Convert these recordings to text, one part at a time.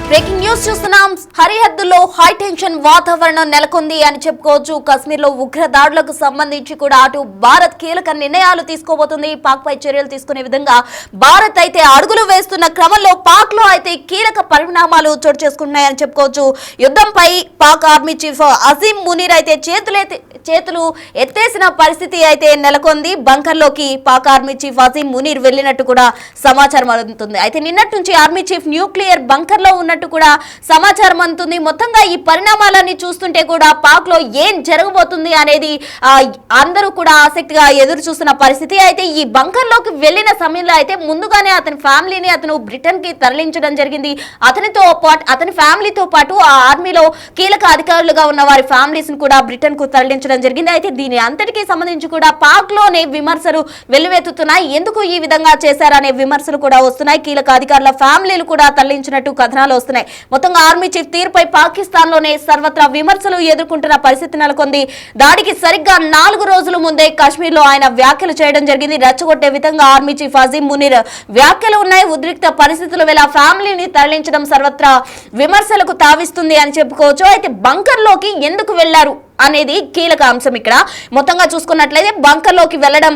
Breaking news చూస్తున్నాం. హరిహద్దులో high tension వాతావరణం నెలకొంది అని చెప్పుకోవచ్చు. కశ్మీర్ లో ఉగ్ర దాడులకు సంబంధించి కూడా అటు భారత్ కీలక నిర్ణయాలు తీసుకోబోతుంది. పాక్ పై చర్యలు తీసుకునే విధంగా భారత్ అయితే అడుగులు వేస్తున్న క్రమంలో పాక్ లో అయితే కీలక పరిణామాలు చోటు చేసుకుంటున్నాయని చెప్పుకోవచ్చు. యుద్ధంపై పాక్ ఆర్మీ చీఫ్ అజీం మునీర్ అయితే చేతులు ఎత్తేసిన పరిస్థితి అయితే నెలకొంది. బంకర్ లోకి పాక్ ఆర్మీ చీఫ్ అజీం మునీర్ వెళ్లినట్టు కూడా సమాచారం అందుతుంది. అయితే నిన్నటి నుంచి ఆర్మీ చీఫ్ న్యూక్లియర్ బంకర్ లో ఉన్నట్టు కూడా సమాచారం అందుతుంది. మొత్తంగా ఈ పరిణామాలన్నీ చూస్తుంటే కూడా పాక్ లో ఏం జరగబోతుంది అనేది అందరూ కూడా ఆసక్తిగా ఎదురు చూస్తున్న పరిస్థితి. అయితే ఈ బంకర్ లోకి వెళ్లిన సమయంలో అయితే ముందుగానే అతని ఫ్యామిలీని అతను బ్రిటన్ కి తరలించడం జరిగింది. అతని ఫ్యామిలీతో పాటు ఆ ఆర్మీలో కీలక అధికారులుగా ఉన్న వారి ఫ్యామిలీస్ ను కూడా బ్రిటన్ కు తరలించడం జరిగింది. అయితే దీని అంతటికీ సంబంధించి కూడా పాక్ లోనే విమర్శలు వెల్లువెత్తుతున్నాయి. ఎందుకు ఈ విధంగా చేశారనే విమర్శలు కూడా వస్తున్నాయి. కీలక అధికారుల ఫ్యామిలీలు కూడా తరలించినట్టు కథనాలు వస్తున్నాయి. మొత్తంగా ఆర్మీ చీఫ్ తీరుపై పాకిస్తాన్ లోనే సర్వత్రా విమర్శలు ఎదుర్కొంటున్న పరిస్థితి నెలకొంది. దాడికి సరిగ్గా 4 రోజుల ముందే కాశ్మీర్ లో ఆయన వ్యాఖ్యలు చేయడం జరిగింది. రెచ్చగొట్టే విధంగా ఆర్మీ చీఫ్ అజీం మునీర్ వ్యాఖ్యలు ఉన్నాయి. ఉద్రిక్త పరిస్థితుల వేళ ఫ్యామిలీని తరలించడం సర్వత్రా విమర్శలకు తావిస్తుంది అని చెప్పుకోవచ్చు. అయితే బంకర్ లోకి ఎందుకు వెళ్లారు అనేది కీలక అంశం. ఇక్కడ మొత్తంగా చూసుకున్నట్లయితే బంకర్ లోకి వెళ్లడం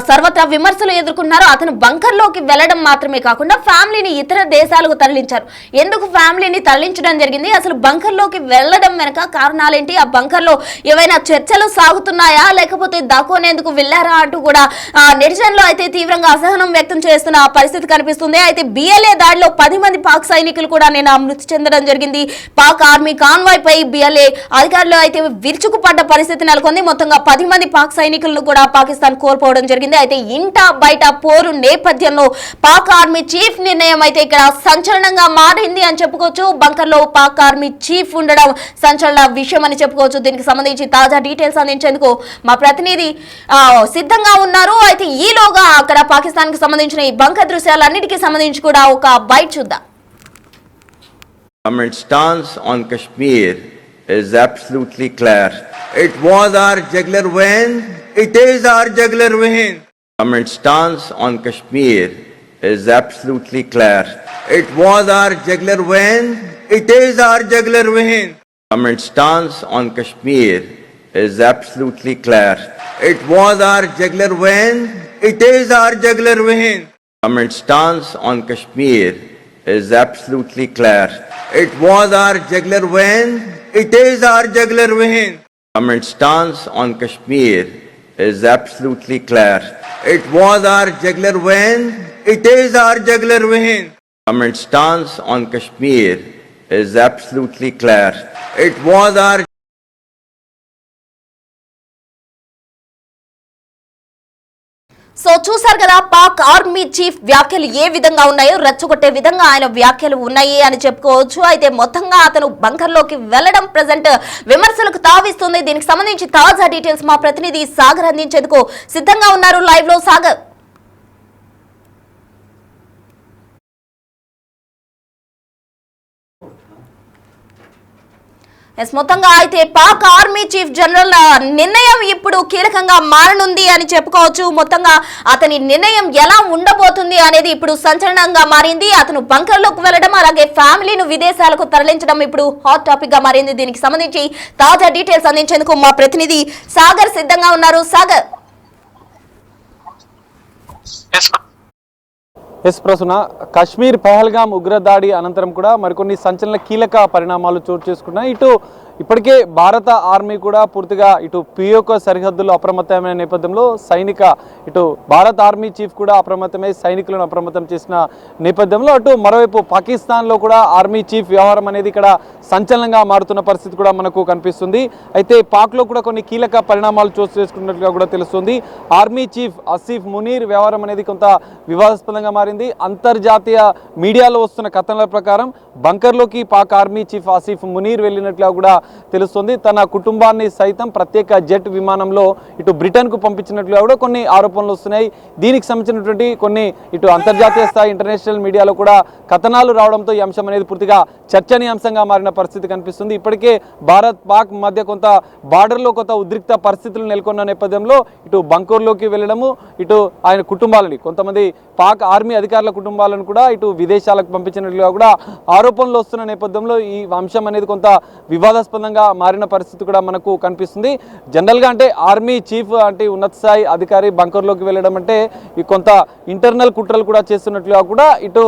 సర్వత్రా విమర్శలు ఎదుర్కొన్నారు. అతను బంకర్ లోకి వెళ్లడం మాత్రమే కాకుండా ఫ్యామిలీని ఇతర దేశాలకు తరలించారు. ఎందుకు ఫ్యామిలీని తరలించడం జరిగింది, అసలు బంకర్ లోకి వెళ్లడం వెనక కారణాలేంటి, ఆ బంకర్ లో ఏవైనా చర్చలు సాగుతున్నాయా లేకపోతే దాక్కునేందుకు వెళ్లారా అంటూ కూడా నెటిజన్లో అయితే తీవ్రంగా అసహనం వ్యక్తం చేస్తున్న పరిస్థితి కనిపిస్తుంది. అయితే బిఎల్ఏ దాడిలో 10 మంది పాక్ సైనికులు కూడా నిన్న మృతి చెందడం జరిగింది. పాక్ ఆర్మీ కాన్వాయ్ పై బిఎల్ఏ అధికారులు అయితే విరుచుకుపడ్డ పరిస్థితి నెలకొంది. మొత్తంగా 10 మంది పాక్ సైనికులను కూడా పాకిస్తాన్ కోల్పోవడం జరిగింది. అయితే ఇంటా బయట పోరు నేపథ్యంలో పాక్ ఆర్మీ చీఫ్ నిర్ణయం అయితే ఇక్కడ సంచలనంగా మారింది అని చెప్పుకోవచ్చు. బంకర్ లో పాక్ ఆర్మీ చీఫ్ ఉండడం సంచలన విషయం అని చెప్పుకోవచ్చు. దీనికి సంబంధించి తాజా డీటెయిల్స్ అందించేందుకు మా ప్రతినిధి సిద్ధంగా ఉన్నారు. అయితే ఈలోగా అక్కడ పాకిస్తాన్ కి సంబంధించిన ఈ బంకర్ దృశ్యాలన్నిటికీ సంబంధించి కూడా ఒక బైట్ చూద్దాం. Government stance on Kashmir is absolutely clear. It was our jugular vein. It is our jugular vein. Government stance on Kashmir is absolutely clear. It was our jugular vein. It is our jugular vein. Government stance on Kashmir is absolutely clear. It was our jugular vein. It is our jugular vein. Government stance on Kashmir is absolutely clear. It was our jugular vein. It is our jugular vein. Government stance on Kashmir is absolutely clear. It was our jugular vein. It is our jugular vein. Government stance on Kashmir is absolutely clear. It was our so చూసారు కదా Pak army chief వ్యాఖ్యలు ఏ విధంగా ఉన్నాయో, రెచ్చగొట్టే విధంగా ఆయన వ్యాఖ్యలు ఉన్నాయి అని చెప్పుకోవచ్చు. అయితే మొత్తంగా అతను బంకర్ లోకి వెళ్లడం ప్రెజెంట్ విమర్శలకు తావిస్తుంది. దీనికి సంబంధించి తాజా డీటెయిల్స్ మా ప్రతినిధి సాగర్ అందించేందుకు సిద్ధంగా ఉన్నారు. లైవ్ లో సాగర్. మొత్తంగా అయితే పాక్ ఆర్మీ చీఫ్ జనరల్ నిర్ణయం ఇప్పుడు కీలకంగా మారనుంది అని చెప్పుకోవచ్చు. మొత్తంగా అతని నిర్ణయం ఎలా ఉండబోతుంది అనేది ఇప్పుడు సంచలనంగా మారింది. అతను బంకర్ లోకి వెళ్లడం, అలాగే ఫ్యామిలీను విదేశాలకు తరలించడం ఇప్పుడు హాట్ టాపిక్ గా మారింది. దీనికి సంబంధించి తాజా డీటెయిల్స్ అందించేందుకు మా ప్రతినిధి సాగర్ సిద్ధంగా ఉన్నారు. సాగర్. ప్రసన్న, కాశ్మీర్ పహల్గామ్ ఉగ్రదాడి అనంతరం కూడా మరికొన్ని సంచలన కీలక పరిణామాలు చోటు చేసుకున్నాయి. ఇప్పటికే భారత ఆర్మీ కూడా పూర్తిగా పిఓకే సరిహద్దుల్లో అప్రమత్తమైన నేపథ్యంలో భారత ఆర్మీ చీఫ్ కూడా అప్రమత్తమై సైనికులను అప్రమత్తం చేసిన నేపథ్యంలో మరోవైపు పాకిస్తాన్లో కూడా ఆర్మీ చీఫ్ వ్యవహారం అనేది ఇక్కడ సంచలనంగా మారుతున్న పరిస్థితి కూడా మనకు కనిపిస్తుంది. అయితే పాక్లో కూడా కొన్ని కీలక పరిణామాలు చోటు చేసుకున్నట్లుగా కూడా తెలుస్తుంది. ఆర్మీ చీఫ్ అసీఫ్ మునీర్ వ్యవహారం అనేది కొంత వివాదాస్పదంగా మారింది. అంతర్జాతీయ మీడియాలో వస్తున్న కథనాల ప్రకారం బంకర్లోకి పాక్ ఆర్మీ చీఫ్ ఆసిఫ్ మునీర్ వెళ్ళినట్లుగా కూడా తెలుస్తుంది. తన కుటుంబాన్ని సైతం ప్రత్యేక జెట్ విమానంలో ఇటు బ్రిటన్కు పంపించినట్లుగా కూడా కొన్ని ఆరోపణలు వస్తున్నాయి. దీనికి సంబంధించినటువంటి కొన్ని ఇటు అంతర్జాతీయ స్థాయి ఇంటర్నేషనల్ మీడియాలో కూడా కథనాలు రావడంతో ఈ అంశం అనేది పూర్తిగా చర్చనీయాంశంగా మారిన పరిస్థితి కనిపిస్తుంది. ఇప్పటికే భారత్ పాక్ మధ్య కొంత బార్డర్లో కొంత ఉద్రిక్త పరిస్థితులు నెలకొన్న నేపథ్యంలో ఇటు బంకూర్లోకి వెళ్ళడము, ఇటు ఆయన కుటుంబాలని కొంతమంది పాక్ ఆర్మీ అధికారుల కుటుంబాలను కూడా ఇటు విదేశాలకు పంపించినట్లుగా కూడా ఆరోపణలు వస్తున్న నేపథ్యంలో ఈ అంశం అనేది కొంత వివాదాస్పదంగా మారిన పరిస్థితి కూడా మనకు కనిపిస్తుంది. జనరల్గా అంటే ఆర్మీ చీఫ్ అంటే ఉన్నత స్థాయి అధికారి బంకర్లోకి వెళ్ళడం అంటే ఈ కొంత ఇంటర్నల్ కుట్రలు కూడా చేస్తున్నట్లుగా కూడా ఇటు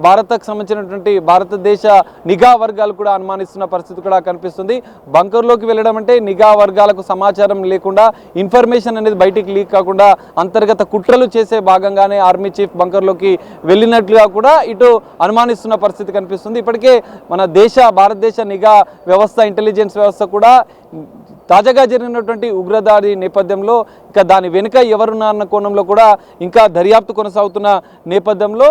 భారత్కు సంబంధించినటువంటి భారతదేశ నిఘా వర్గాలు కూడా అనుమానిస్తున్న పరిస్థితి కూడా కనిపిస్తుంది. బంకర్లోకి వెళ్ళడం అంటే నిఘా వర్గాలకు సమాచారం లేకుండా, ఇన్ఫర్మేషన్ అనేది బయటికి లీక్ కాకుండా అంతర్గత కుట్రలు చేసే భాగంగానే ఆర్మీ చీఫ్ బంకర్లోకి వెళ్ళినట్లుగా కూడా ఇటు అనుమానిస్తున్న పరిస్థితి కనిపిస్తుంది. ఇప్పటికే మన భారతదేశ నిఘా వ్యవస్థ, ఇంటెలిజెన్స్ వ్యవస్థ కూడా తాజాగా జరిగినటువంటి ఉగ్రదాడి నేపథ్యంలో ఇంకా దాని వెనుక ఎవరున్నారన్న కోణంలో కూడా ఇంకా దర్యాప్తు కొనసాగుతున్న నేపథ్యంలో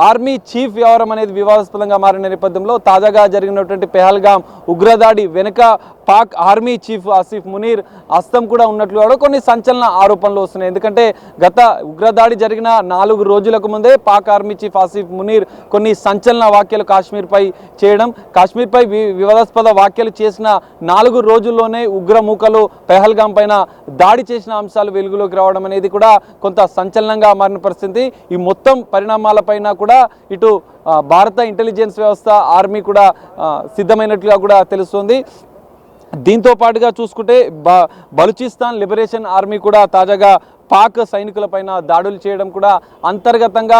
ఆర్మీ చీఫ్ వ్యవహారం అనేది వివాదాస్పదంగా మారిన నేపథ్యంలో తాజాగా జరిగినటువంటి పెహల్గాం ఉగ్రదాడి వెనుక పాక్ ఆర్మీ చీఫ్ ఆసిఫ్ మునీర్ హస్తం కూడా ఉన్నట్లు కొన్ని సంచలన ఆరోపణలు వస్తున్నాయి. ఎందుకంటే గత ఉగ్రదాడి జరిగిన 4 రోజులకు ముందే పాక్ ఆర్మీ చీఫ్ ఆసిఫ్ మునీర్ కొన్ని సంచలన వ్యాఖ్యలు కాశ్మీర్పై చేయడం, కాశ్మీర్పై వివాదాస్పద వ్యాఖ్యలు చేసిన 4 రోజుల్లోనే ఉగ్రమూకలు పెహల్గాం పైన దాడి చేసిన అంశాలు వెలుగులోకి రావడం అనేది కూడా కొంత సంచలనంగా మారిన పరిస్థితి. ఈ మొత్తం పరిణామాలపైన కూడా ఇటు భారత ఇంటెలిజెన్స్ వ్యవస్థ, ఆర్మీ కూడా సిద్ధమైనట్లుగా కూడా తెలుస్తుంది. దీంతో పాటుగా చూసుకుంటే బలూచిస్తాన్ లిబరేషన్ ఆర్మీ కూడా తాజాగా పాక్ సైనికులపైన దాడులు చేయడం కూడా అంతర్గతంగా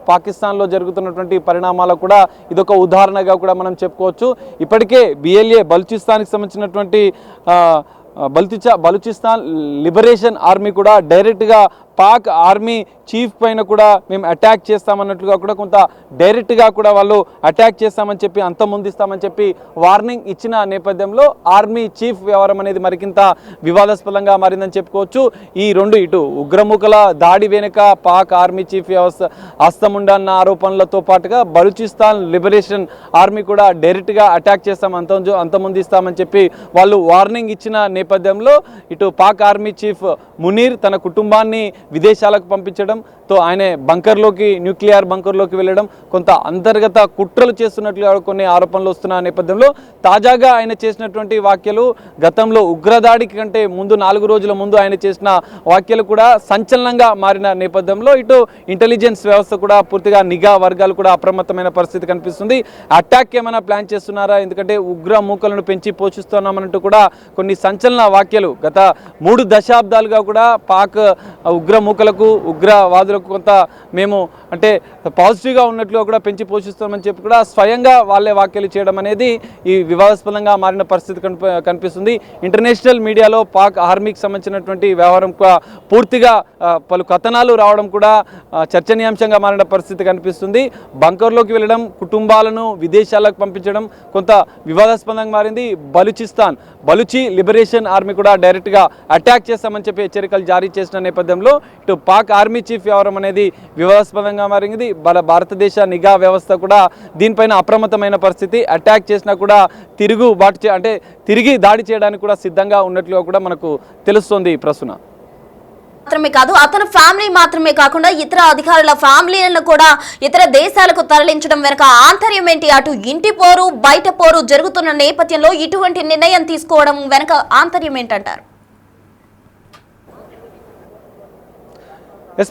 పాకిస్తాన్లో జరుగుతున్నటువంటి పరిణామాలకు కూడా ఇదొక ఉదాహరణగా కూడా మనం చెప్పుకోవచ్చు. ఇప్పటికే BLA బలూచిస్తాన్కి సంబంధించినటువంటి బలూచిస్తాన్ లిబరేషన్ ఆర్మీ కూడా డైరెక్ట్గా పాక్ ఆర్మీ చీఫ్ పైన కూడా మేము అటాక్ చేస్తామన్నట్లుగా కూడా కొంత డైరెక్ట్గా కూడా వాళ్ళు అటాక్ చేస్తామని చెప్పి అంతమొందిస్తామని చెప్పి వార్నింగ్ ఇచ్చిన నేపథ్యంలో ఆర్మీ చీఫ్ వ్యవహారం అనేది మరికింత వివాదాస్పదంగా మారిందని చెప్పుకోవచ్చు. ఈ రెండు ఇటు ఉగ్రముఖల దాడి వెనుక పాక్ ఆర్మీ చీఫ్ వ్యవస్థ హస్తముండన్న ఆరోపణలతో పాటుగా బలూచిస్తాన్ లిబరేషన్ ఆర్మీ కూడా డైరెక్ట్గా అటాక్ చేస్తాం, అంతమొందిస్తామని చెప్పి వాళ్ళు వార్నింగ్ ఇచ్చిన నేపథ్యంలో ఇటు పాక్ ఆర్మీ చీఫ్ మునీర్ తన కుటుంబాన్ని విదేశాలకు పంపించడంతో ఆయన న్యూక్లియర్ బంకర్లోకి వెళ్ళడం, కొంత అంతర్గత కుట్రలు చేస్తున్నట్లు కొన్ని ఆరోపణలు వస్తున్న నేపథ్యంలో తాజాగా ఆయన చేసినటువంటి వ్యాఖ్యలు గతంలో ఉగ్రదాడికి కంటే ముందు 4 రోజుల ముందు ఆయన చేసిన వ్యాఖ్యలు కూడా సంచలనంగా మారిన నేపథ్యంలో ఇటు ఇంటెలిజెన్స్ వ్యవస్థ కూడా పూర్తిగా నిఘా వర్గాలు కూడా అప్రమత్తమైన పరిస్థితి కనిపిస్తుంది. అటాక్ ఏమైనా ప్లాన్ చేస్తున్నారా, ఎందుకంటే ఉగ్ర మూకలను పెంచి పోషిస్తున్నామన్నట్టు కూడా కొన్ని సంచలన వ్యాఖ్యలు గత 3 దశాబ్దాలుగా కూడా పాక్ ఉగ్రమూకలకు ఉగ్రవాదులకు కొంత మేము అంటే పాజిటివ్గా ఉన్నట్లుగా కూడా పెంచి పోషిస్తామని చెప్పి కూడా స్వయంగా వాళ్ళే వ్యాఖ్యలు చేయడం అనేది ఈ వివాదాస్పదంగా మారిన పరిస్థితి కనిపిస్తుంది. ఇంటర్నేషనల్ మీడియాలో పాక్ ఆర్మీకి సంబంధించినటువంటి వ్యవహారం పూర్తిగా పలు కథనాలు రావడం కూడా చర్చనీయాంశంగా మారిన పరిస్థితి కనిపిస్తుంది. బంకర్లోకి వెళ్ళడం, కుటుంబాలను విదేశాలకు పంపించడం కొంత వివాదాస్పదంగా మారింది. బలూచి లిబరేషన్ ఆర్మీ కూడా డైరెక్ట్గా అటాక్ చేస్తామని చెప్పి హెచ్చరికలు జారీ చేసిన నేపథ్యంలో ఇటు పాక్ ఆర్మీ చీఫ్ వ్యవహారం అనేది వివాదాస్పదంగా మారింది. భారతదేశ నిఘా వ్యవస్థ కూడా దీనిపైన అప్రమత్తమైన పరిస్థితి. అటాక్ చేసినా కూడా తిరిగి దాడి చేయడానికి కూడా సిద్ధంగా ఉన్నట్లుగా కూడా మనకు తెలుస్తోంది. ప్రస్తున మాత్రమే కాదు, అతని ఫ్యామిలీ మాత్రమే కాకుండా ఇతర అధికారుల ఫ్యామిలీలను కూడా ఇతర దేశాలకు తరలించడం వెనుక ఆంతర్యం ఏంటి? అటు ఇంటి పోరు బయట పోరు జరుగుతున్న నేపథ్యంలో ఇటువంటి నిర్ణయం తీసుకోవడం వెనుక ఆంతర్యం ఏంటంటారు?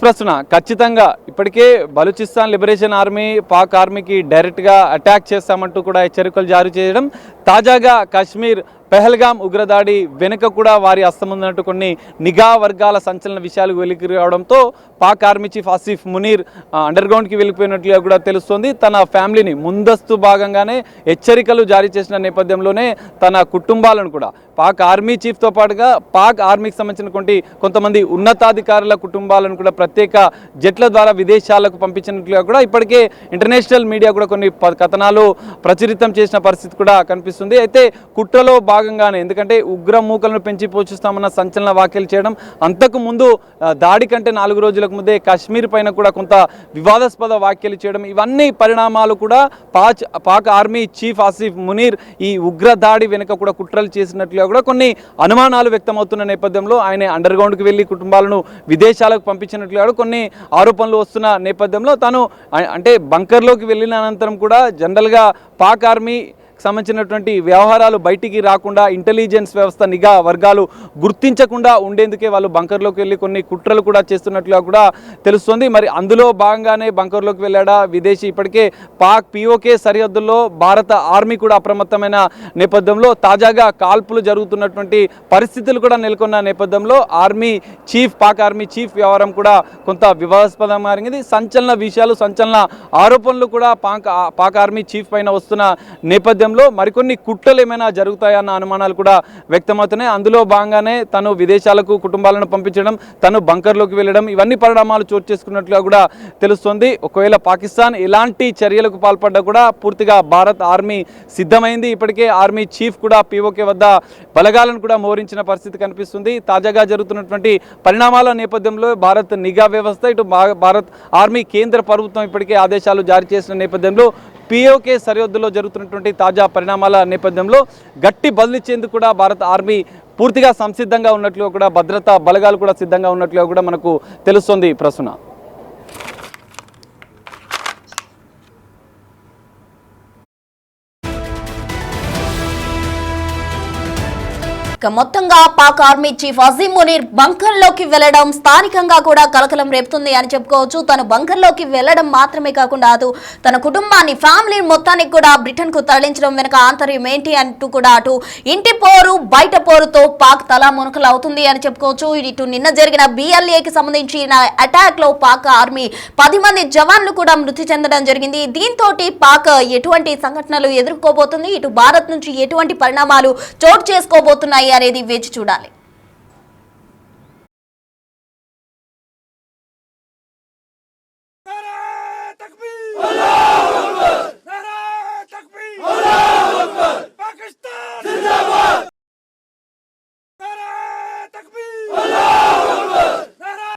ప్రస్తున ఖచ్చితంగా ఇప్పటికే బలూచిస్తాన్ లిబరేషన్ ఆర్మీ పాక్ ఆర్మీకి డైరెక్ట్గా అటాక్ చేస్తామంటూ కూడా హెచ్చరికలు జారీ చేయడం, తాజాగా కాశ్మీర్ పెహల్గాం ఉగ్రదాడి వెనుక కూడా వారి హస్తముందన్నట్టు కొన్ని నిఘా వర్గాల సంచలన విషయాలు వెలికి రావడంతో పాక్ ఆర్మీ చీఫ్ ఆసిఫ్ మునీర్ అండర్గ్రౌండ్కి వెళ్ళిపోయినట్లుగా కూడా తెలుస్తోంది. తన ఫ్యామిలీని ముందస్తు భాగంగానే హెచ్చరికలు జారీ చేసిన నేపథ్యంలోనే తన కుటుంబాలను కూడా పాక్ ఆర్మీ చీఫ్తో పాటుగా పాక్ ఆర్మీకి సంబంధించిన కొంతమంది ఉన్నతాధికారుల కుటుంబాలను కూడా ప్రత్యేక జట్ల ద్వారా విదేశాలకు పంపించినట్లుగా కూడా ఇప్పటికే ఇంటర్నేషనల్ మీడియా కూడా కొన్ని కథనాలు ప్రచురితం చేసిన పరిస్థితి కూడా కనిపిస్తుంది. అయితే కుట్రలో భాగంగా భాగంగానే ఎందుకంటే ఉగ్ర మూకలను పెంచి పోషిస్తామన్న సంచలన వ్యాఖ్యలు చేయడం, అంతకు ముందు దాడి కంటే 4 రోజులకు ముందే కాశ్మీర్ పైన కూడా కొంత వివాదాస్పద వ్యాఖ్యలు చేయడం, ఇవన్నీ పరిణామాలు కూడా పాక్ ఆర్మీ చీఫ్ ఆసిఫ్ మునీర్ ఈ ఉగ్ర దాడి వెనుక కూడా కుట్రలు చేసినట్లుగా కూడా కొన్ని అనుమానాలు వ్యక్తమవుతున్న నేపథ్యంలో ఆయన అండర్ గ్రౌండ్కి వెళ్ళి కుటుంబాలను విదేశాలకు పంపించినట్లుగా కూడా కొన్ని ఆరోపణలు వస్తున్న నేపథ్యంలో తాను అంటే బంకర్లోకి వెళ్ళిన అనంతరం కూడా జనరల్గా పాక్ ఆర్మీ సంబంధించినటువంటి వ్యవహారాలు బయటికి రాకుండా ఇంటెలిజెన్స్ వ్యవస్థ నిఘా వర్గాలు గుర్తించకుండా ఉండేందుకే వాళ్ళు బంకర్లోకి వెళ్ళి కొన్ని కుట్రలు కూడా చేస్తున్నట్లుగా కూడా తెలుస్తుంది. మరి అందులో భాగంగానే బంకర్లోకి వెళ్ళాడా విదేశీ? ఇప్పటికే పాక్ పిఓకే సరిహద్దుల్లో భారత ఆర్మీ కూడా అప్రమత్తమైన నేపథ్యంలో తాజాగా కాల్పులు జరుగుతున్నటువంటి పరిస్థితులు కూడా నెలకొన్న నేపథ్యంలో పాక్ ఆర్మీ చీఫ్ వ్యవహారం కూడా కొంత వివాదాస్పదంగా మారింది. సంచలన విషయాలు, సంచలన ఆరోపణలు కూడా పాక్ ఆర్మీ చీఫ్ పైన వస్తున్న నేపథ్యంలో మరికొన్ని కుట్రలు ఏమైనా జరుగుతాయన్న అనుమానాలు కూడా వ్యక్తమవుతున్నాయి. అందులో భాగంగానే తను విదేశాలకు కుటుంబాలను పంపించడం, తను బంకర్లోకి వెళ్ళడం, ఇవన్నీ పరిణామాలు చోటు చేసుకున్నట్లుగా కూడా తెలుస్తోంది. ఒకవేళ పాకిస్తాన్ ఎలాంటి చర్యలకు పాల్పడ్డా కూడా పూర్తిగా భారత్ ఆర్మీ సిద్ధమైంది. ఇప్పటికే ఆర్మీ చీఫ్ కూడా పిఓకే వద్ద బలగాలను కూడా మోహరించిన పరిస్థితి కనిపిస్తుంది. తాజాగా జరుగుతున్నటువంటి పరిణామాల నేపథ్యంలో భారత్ నిఘా వ్యవస్థ, ఇటు భారత్ ఆర్మీ కేంద్ర ప్రభుత్వం ఇప్పటికే ఆదేశాలు జారీ చేసిన నేపథ్యంలో పిఓకే సరిహద్దులో జరుగుతున్నటువంటి తాజా పరిణామాల నేపథ్యంలో గట్టి బదులిచ్చేందుకు కూడా భారత ఆర్మీ పూర్తిగా సంసిద్ధంగా ఉన్నట్లుగా కూడా భద్రతా బలగాలు కూడా సిద్ధంగా ఉన్నట్లుగా కూడా మనకు తెలుస్తోంది. ప్రసన్న, మొత్తంగా పాక్ ఆర్మీ చీఫ్ అజీం మునీర్ బంకర్లోకి వెళ్లడం స్థానికంగా కూడా కలకలం రేపుతుంది అని చెప్పుకోవచ్చు. తను బంకర్లోకి వెళ్లడం మాత్రమే కాకుండా అటు తన కుటుంబాన్ని, ఫ్యామిలీ మొత్తానికి కూడా బ్రిటన్ కు తరలించడం వెనుక ఆంతర్యం ఏంటి అంటూ కూడా అటు ఇంటి పోరు బయట పోరుతో పాక్ తలా మునకలు అవుతుంది అని చెప్పుకోవచ్చు. ఇటు నిన్న జరిగిన BLAకి సంబంధించిన అటాక్ లో పాక్ ఆర్మీ 10 మంది జవాన్లు కూడా మృతి చెందడం జరిగింది. దీంతో పాక్ ఎటువంటి సంఘటనలు ఎదుర్కోబోతుంది, ఇటు భారత్ నుంచి ఎటువంటి పరిణామాలు చోటు చేసుకోబోతున్నాయి అనేది వేచి చూడాలి.